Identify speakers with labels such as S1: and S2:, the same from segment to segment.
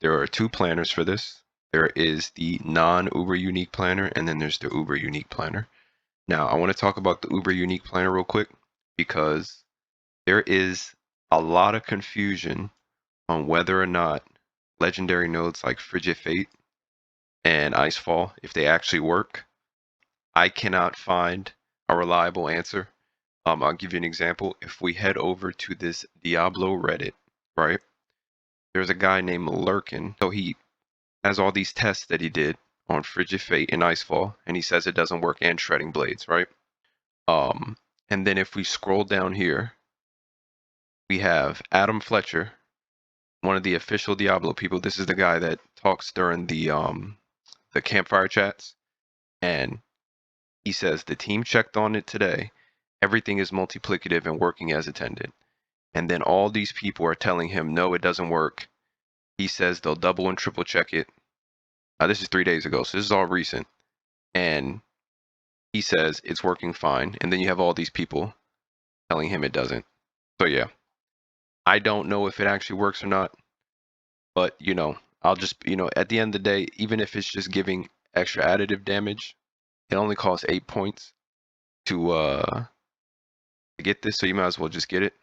S1: there are two planners for this. There is the non-Uber unique planner, and then there's the Uber unique planner. Now, I want to talk about the Uber unique planner real quick because there is a lot of confusion on whether or not legendary nodes like Frigid Fate and Icefall, if they actually work. I cannot find a reliable answer. I'll give you an example. If we head over to this Diablo Reddit, right? There's a guy named Lurkin. So he has all these tests that he did on Frigid Fate and Icefall, and he says it doesn't work and Shredding Blades, right? And then if we scroll down here, we have Adam Fletcher, one of the official Diablo people. This is the guy that talks during the campfire chats, and he says the team checked on it today. Everything is multiplicative and working as intended. And then all these people are telling him, no, it doesn't work. He says they'll double and triple check it. This is 3 days ago, so this is all recent. And he says it's working fine. And then you have all these people telling him it doesn't. So yeah, I don't know if it actually works or not. But, I'll just, at the end of the day, even if it's just giving extra additive damage, it only costs 8 points to get this. So you might as well just get it.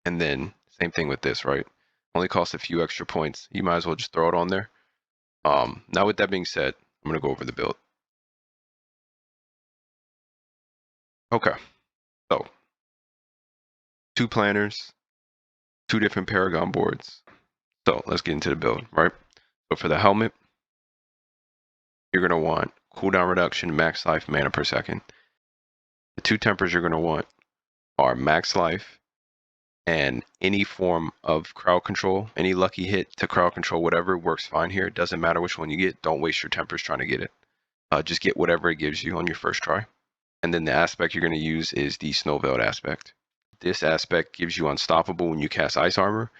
S1: And then same thing with this, right? Only costs a few extra points. You might as well just throw it on there. Now with that being said, I'm going to go over the build. Okay. So 2 planners, 2 different Paragon boards. So let's get into the build, right? So for the helmet, you're going to want cooldown reduction, max life, mana per second. The 2 tempers you're going to want are max life and any form of crowd control. Any lucky hit to crowd control, whatever, works fine here. It doesn't matter which one you get. Don't waste your tempers trying to get it. Just get whatever it gives you on your first try. And then the aspect you're going to use is the Snow Veiled aspect. This aspect gives you unstoppable when you cast ice armor.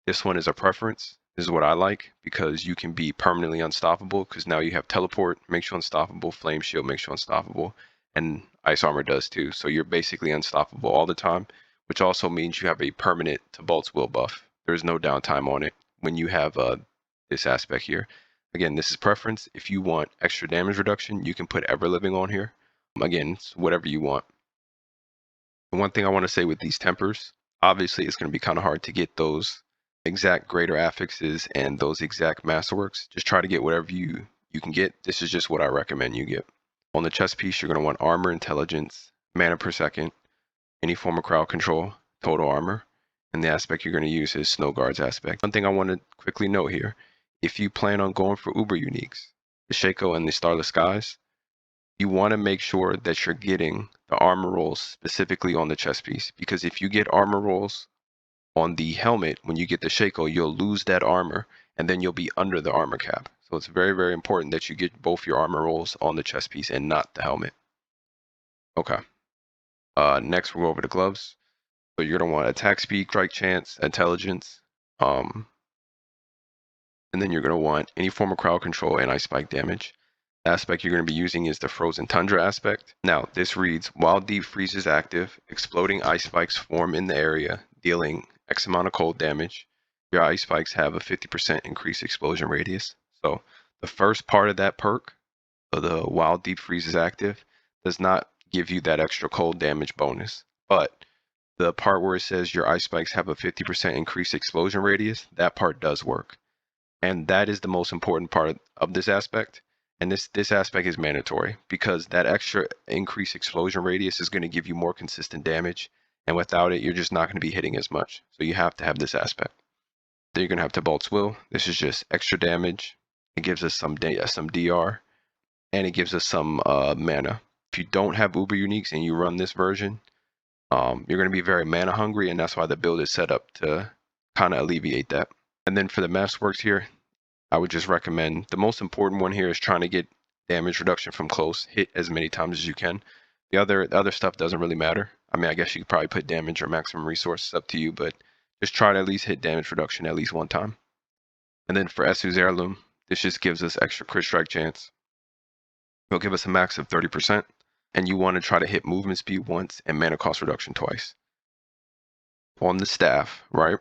S1: This one is a preference. This is what I like because you can be permanently unstoppable because now you have teleport, makes you unstoppable, flame shield makes you unstoppable, and ice armor does too. So you're basically unstoppable all the time, which also means you have a permanent to Bolt's Will buff. There's no downtime on it when you have this aspect here. Again, this is preference. If you want extra damage reduction, you can put Ever Living on here. Again, it's whatever you want. The one thing I want to say with these tempers, obviously it's going to be kind of hard to get those exact greater affixes and those exact masterworks. Just try to get whatever you can get. This is just what I recommend you get. On the chest piece, you're going to want armor, intelligence, mana per second, any form of crowd control, total armor, and the aspect you're going to use is Snow Guard's aspect. One thing I want to quickly note here, if you plan on going for Uber uniques, the Shaco and the Starless Skies, you want to make sure that you're getting the armor rolls specifically on the chest piece, because if you get armor rolls on the helmet, when you get the Shaco, you'll lose that armor, and then you'll be under the armor cap. So it's very, very important that you get both your armor rolls on the chest piece and not the helmet. Okay. Next, we'll go over the gloves. So you're going to want attack speed, strike chance, intelligence, and then you're going to want any form of crowd control and ice spike damage. The aspect you're going to be using is the Frozen Tundra aspect. Now, this reads, while Deep Freeze is active, exploding ice spikes form in the area, dealing X amount of cold damage. Your ice spikes have a 50% increased explosion radius. So the first part of that perk, the while Deep Freeze is active, does not give you that extra cold damage bonus. But the part where it says your ice spikes have a 50% increased explosion radius, that part does work. And that is the most important part of this aspect. And this aspect is mandatory because that extra increased explosion radius is going to give you more consistent damage. And without it, you're just not going to be hitting as much. So you have to have this aspect. Then you're going to have Tibalt's Will. This is just extra damage. It gives us some DR, and it gives us some mana. If you don't have Uber Uniques and you run this version, you're going to be very mana hungry, and that's why the build is set up to kind of alleviate that. And then for the masterworks here, I would just recommend the most important one here is trying to get damage reduction from close. Hit as many times as you can. The other stuff doesn't really matter. I mean, I guess you could probably put damage or maximum resources up to you, but just try to at least hit damage reduction at least one time. And then for Esu's Heirloom, this just gives us extra crit strike chance. It'll give us a max of 30%, and you want to try to hit movement speed once and mana cost reduction twice. On the staff, right?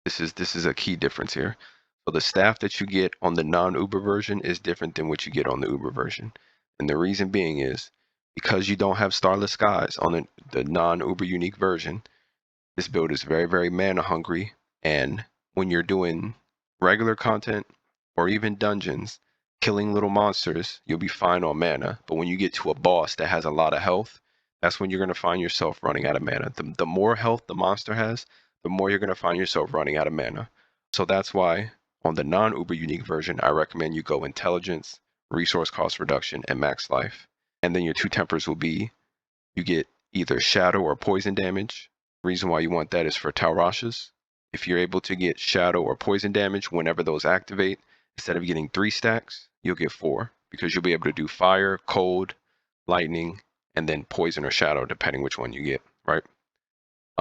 S1: This is a key difference here. So the staff that you get on the non-Uber version is different than what you get on the Uber version. And the reason being is because you don't have Starless Skies on the non-Uber unique version, this build is very, very mana hungry. And when you're doing regular content or even dungeons, killing little monsters, you'll be fine on mana. But when you get to a boss that has a lot of health, that's when you're going to find yourself running out of mana. The more health the monster has, the more you're going to find yourself running out of mana. So that's why on the non-Uber unique version, I recommend you go intelligence, resource cost reduction, and max life. And then your two tempers will be you get either shadow or poison damage. Reason why you want that is for Taurashas. If you're able to get shadow or poison damage whenever those activate, instead of getting 3 stacks, you'll get 4 because you'll be able to do fire, cold, lightning, and then poison or shadow depending which one you get, right?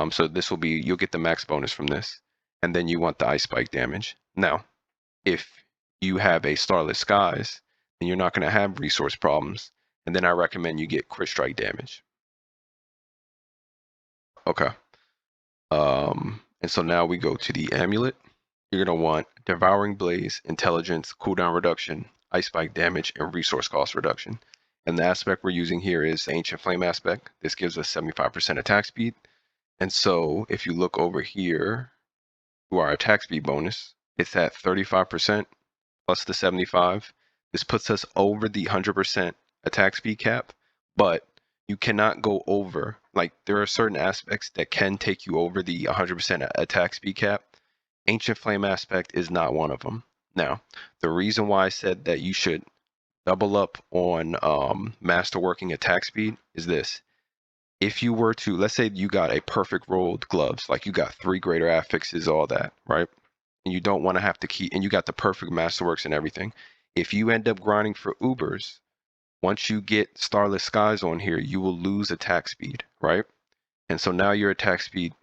S1: So this will be, you'll get the max bonus from this. And then you want the ice spike damage. Now, if you have a Starless Skies, then you're not going to have resource problems. And then I recommend you get crit strike damage. Okay. And so now we go to the Amulet. You're going to want Devouring Blaze, Intelligence, Cooldown Reduction, Ice Spike Damage, and Resource Cost Reduction. And the aspect we're using here is the Ancient Flame aspect. This gives us 75% attack speed. And so if you look over here to our attack speed bonus, it's at 35% plus the 75. This puts us over the 100% attack speed cap, but you cannot go over, like there are certain aspects that can take you over the 100% attack speed cap. Ancient Flame aspect is not one of them. Now, the reason why I said that you should double up on masterworking attack speed is this. If you were to, let's say you got a perfect rolled gloves, like you got 3 greater affixes, all that, right? And you don't want to have to keep, and you got the perfect masterworks and everything. If you end up grinding for Ubers, once you get Starless Skies on here, you will lose attack speed, right? And so now your attack speed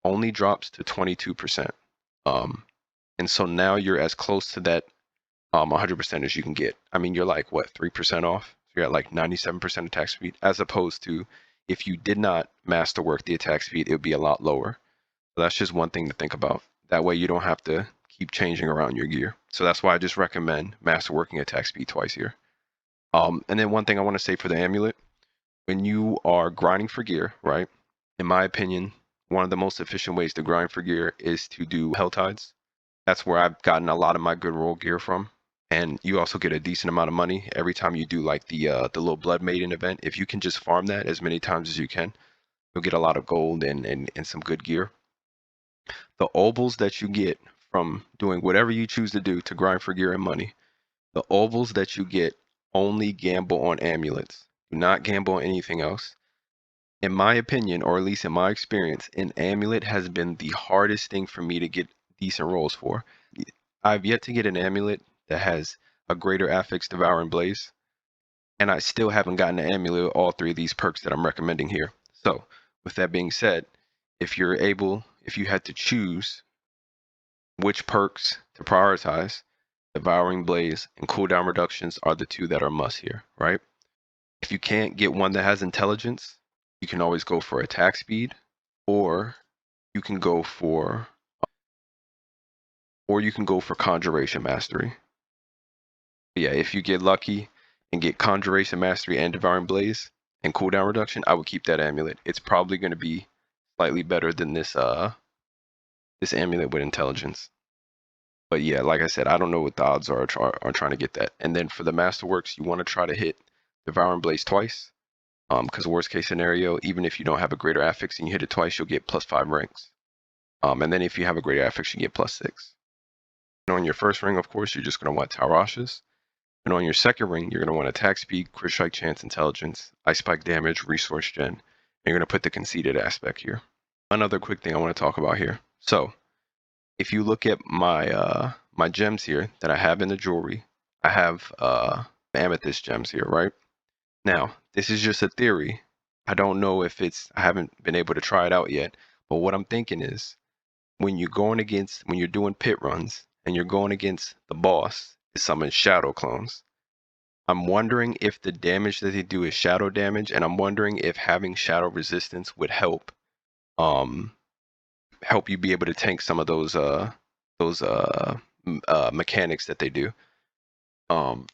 S1: only drops to 22%. And so now you're as close to that 100% as you can get. I mean, you're like, what, 3% off? So you're at like 97% attack speed, as opposed to if you did not masterwork the attack speed, it would be a lot lower. So that's just one thing to think about. That way you don't have to keep changing around your gear. So that's why I just recommend masterworking attack speed twice here. And then one thing I want to say for the Amulet, when you are grinding for gear, right? In my opinion, one of the most efficient ways to grind for gear is to do Hell Tides. That's where I've gotten a lot of my good roll gear from. And you also get a decent amount of money every time you do like the little Blood Maiden event. If you can just farm that as many times as you can, you'll get a lot of gold and some good gear. The ovals that you get from doing whatever you choose to do to grind for gear and money, the ovals that you get only gamble on amulets. Do not gamble on anything else. In my opinion, or at least in my experience, an amulet has been the hardest thing for me to get decent rolls for. I've yet to get an amulet that has a greater affix Devouring Blaze, and I still haven't gotten an amulet with all 3 of these perks that I'm recommending here. So, with that being said, if you had to choose which perks to prioritize, Devouring Blaze and cooldown reductions are the 2 that are must here, right? If you can't get one that has intelligence, you can always go for attack speed, or you can go for Conjuration Mastery. Yeah, if you get lucky and get Conjuration Mastery and Devouring Blaze and cooldown reduction, I would keep that amulet. It's probably going to be slightly better than this this amulet with intelligence. But yeah, like I said, I don't know what the odds are trying to get that. And then for the Masterworks, you want to try to hit Devouring Blaze twice. Because worst case scenario, even if you don't have a greater affix and you hit it twice, you'll get +5 ranks. And then if you have a greater affix, you get +6. And on your first ring, of course, you're just going to want Taurashas. And on your second ring, you're going to want attack speed, crit strike chance, intelligence, ice spike damage, resource gen. And you're going to put the conceited aspect here. Another quick thing I want to talk about here. So if you look at my my gems here that I have in the jewelry, I have amethyst gems here, right? Now, this is just a theory. I don't know if I haven't been able to try it out yet. But what I'm thinking is when you're doing pit runs and you're going against the boss to summon shadow clones, I'm wondering if the damage that they do is shadow damage, and I'm wondering if having shadow resistance would help help you be able to tank some of those mechanics that they do. And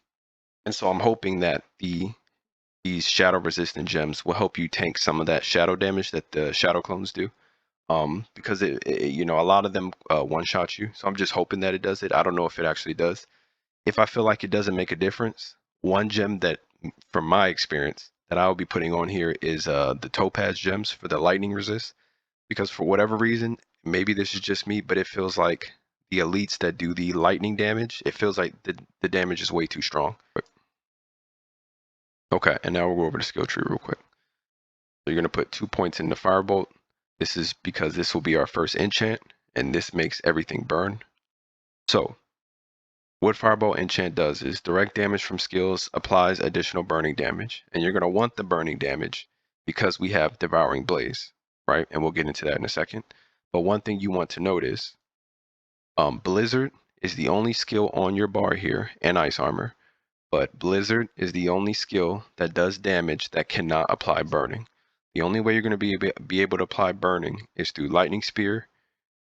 S1: so I'm hoping that these shadow resistant gems will help you tank some of that shadow damage that the shadow clones do. Because you know, a lot of them one shot you. So I'm just hoping that it does it. I don't know if it actually does. If I feel like it doesn't make a difference, one gem that, from my experience, that I'll be putting on here is the topaz gems for the lightning resist. Because for whatever reason, maybe this is just me, but it feels like the elites that do the lightning damage, it feels like the damage is way too strong. Okay, and now we'll go over the skill tree real quick. So you're going to put 2 points in the firebolt. This is because this will be our first enchant, and this makes everything burn. So what Firebolt enchant does is direct damage from skills applies additional burning damage. And you're going to want the burning damage because we have Devouring Blaze, right? And we'll get into that in a second. But one thing you want to note is Blizzard is the only skill on your bar here, and Ice Armor. But Blizzard is the only skill that does damage that cannot apply burning. The only way you're going to be able to apply burning is through Lightning Spear,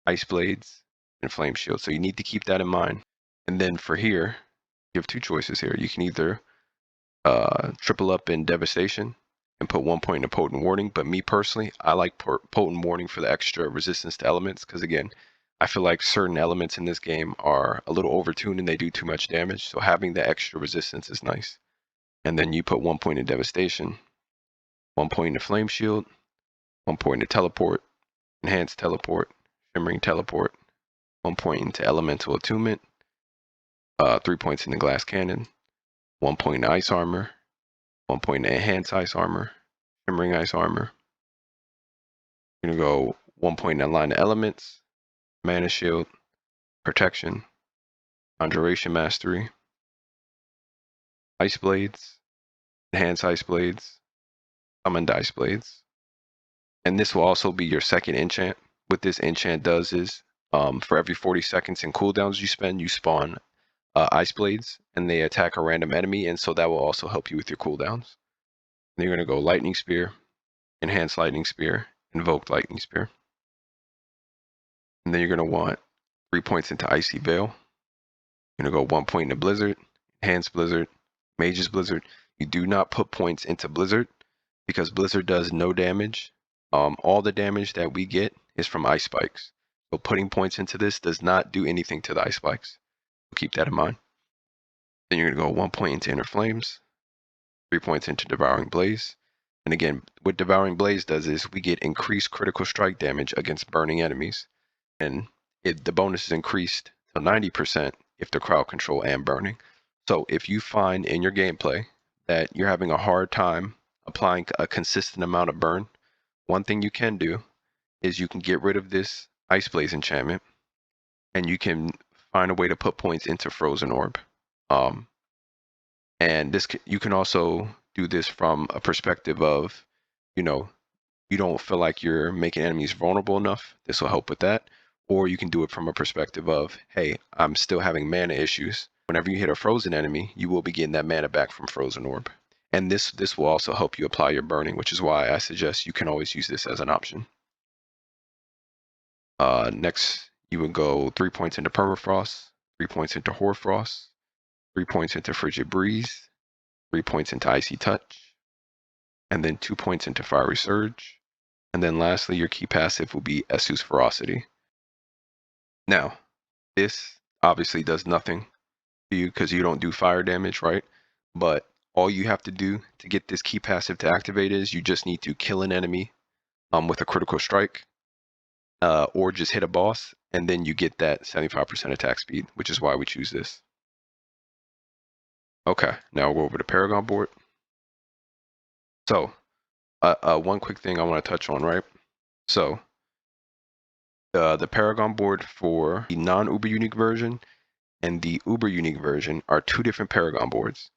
S1: Ice Blades, and Flame Shield. So you need to keep that in mind. And then for here, you have two choices here. You can either triple up in Devastation and put 1 point in Potent Warning. But me personally, I like Potent Warning for the extra resistance to elements. Because again, I feel like certain elements in this game are a little overtuned and they do too much damage. So having the extra resistance is nice. And then you put 1 point in Devastation, 1 point in Flame Shield, 1 point in Teleport, Enhanced Teleport, Shimmering Teleport, 1 point into Elemental Attunement, 3 points in the Glass Cannon, 1 point in Ice Armor, 1 point in Enhanced Ice Armor, Shimmering Ice Armor. You're going to go 1 point in Line of Elements, Mana Shield, Protection, Conjuration Mastery, Ice Blades, Enhanced Ice Blades, Summoned Ice Blades. And this will also be your second enchant. What this enchant does is, for every 40 seconds in cooldowns you spend, you spawn Ice Blades, and they attack a random enemy, and so that will also help you with your cooldowns. And you're going to go Lightning Spear, Enhanced Lightning Spear, Invoked Lightning Spear. And then you're going to want 3 points into Icy Veil. You're going to go 1 point into Blizzard, Enhanced Blizzard, Mage's Blizzard. You do not put points into Blizzard because Blizzard does no damage. All the damage that we get is from Ice Spikes. So putting points into this does not do anything to the Ice Spikes. So keep that in mind. Then you're going to go 1 point into Inner Flames, 3 points into Devouring Blaze. And again, what Devouring Blaze does is we get increased critical strike damage against burning enemies. And the bonus is increased to 90% if the crowd control and burning. So if you find in your gameplay that you're having a hard time applying a consistent amount of burn, one thing you can do is you can get rid of this Ice Blaze enchantment and you can find a way to put points into Frozen Orb. And this you can also do this from a perspective of, you know, you don't feel like you're making enemies vulnerable enough. This will help with that. Or you can do it from a perspective of, hey, I'm still having mana issues. Whenever you hit a frozen enemy, you will be getting that mana back from Frozen Orb. And this will also help you apply your burning, which is why I suggest you can always use this as an option. Next, you would go 3 points into Permafrost, 3 points into Hoarfrost, 3 points into Frigid Breeze, 3 points into Icy Touch, and then 2 points into Fiery Surge. And then lastly, your key passive will be Essu's Ferocity. Now, this obviously does nothing to you because you don't do fire damage, right? But all you have to do to get this key passive to activate is you just need to kill an enemy with a critical strike or just hit a boss, and then you get that 75% attack speed, which is why we choose this. Okay, now we'll go over to Paragon board. So, one quick thing I want to touch on, right? So, the Paragon board for the non-Uber Unique version and the Uber Unique version are two different Paragon boards.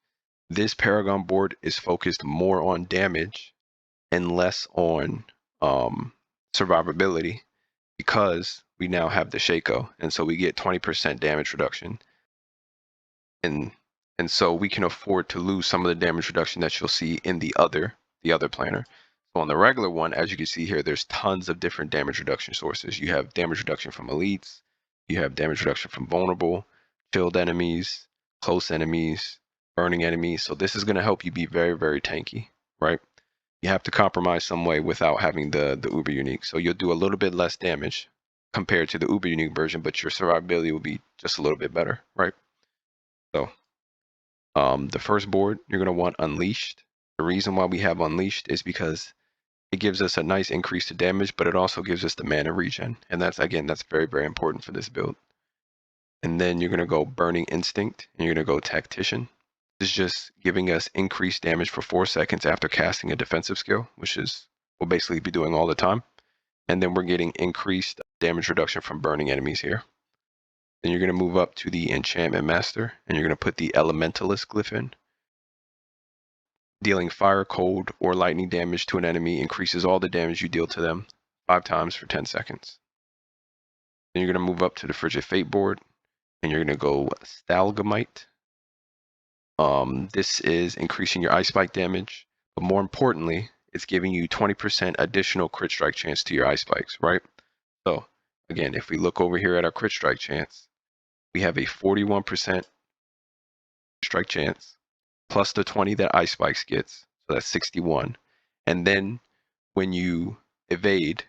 S1: This Paragon board is focused more on damage and less on survivability because we now have the Shaco, and so we get 20% damage reduction. And so we can afford to lose some of the damage reduction that you'll see in the other planner. So on the regular one, as you can see here, there's tons of different damage reduction sources. You have damage reduction from elites, you have damage reduction from vulnerable, shield enemies, close enemies, burning enemies. So this is going to help you be very, very tanky, right? You have to compromise some way without having the uber unique. So you'll do a little bit less damage compared to the uber unique version, but your survivability will be just a little bit better, right? So the first board, you're going to want Unleashed. The reason why we have Unleashed is because it gives us a nice increase to damage, but it also gives us the mana regen. And that's, again, that's very, very important for this build. And then you're going to go Burning Instinct, and you're going to go Tactician. This is just giving us increased damage for 4 seconds after casting a defensive skill, which is we'll basically be doing all the time. And then we're getting increased damage reduction from burning enemies here. Then you're going to move up to the Enchantment Master, and you're going to put the Elementalist glyph in. Dealing fire, cold, or lightning damage to an enemy increases all the damage you deal to them 5 times for 10 seconds. Then you're going to move up to the Frigid Fate board, and you're going to go Stalagmite. This is increasing your Ice Spike damage, but more importantly, it's giving you 20% additional crit strike chance to your Ice Spikes, right? So, again, if we look over here at our crit strike chance, we have a 41% strike chance, plus the 20 that Ice Spikes gets, so that's 61. And then when you evade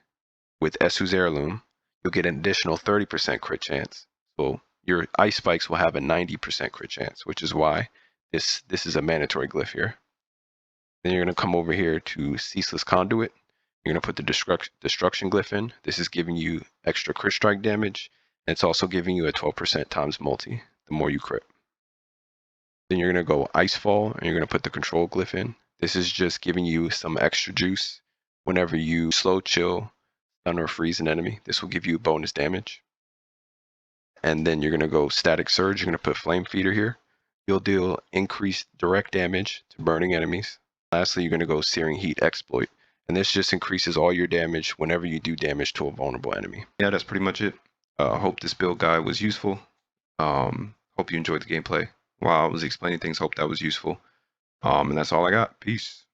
S1: with Esu's Heirloom, you'll get an additional 30% crit chance. So your Ice Spikes will have a 90% crit chance, which is why this is a mandatory glyph here. Then you're going to come over here to Ceaseless Conduit. You're going to put the Destruction glyph in. This is giving you extra crit strike damage. And it's also giving you a 12% times multi, the more you crit. Then you're going to go Icefall, and you're going to put the Control glyph in. This is just giving you some extra juice whenever you slow, chill, stun, or freeze an enemy. This will give you bonus damage. And then you're going to go Static Surge. You're going to put Flame Feeder here. You'll deal increased direct damage to burning enemies. Lastly, you're going to go Searing Heat Exploit. And this just increases all your damage whenever you do damage to a vulnerable enemy. Yeah, that's pretty much it. Hope this build guide was useful. Hope you enjoyed the gameplay. While I was explaining things, hope that was useful. And that's all I got. Peace.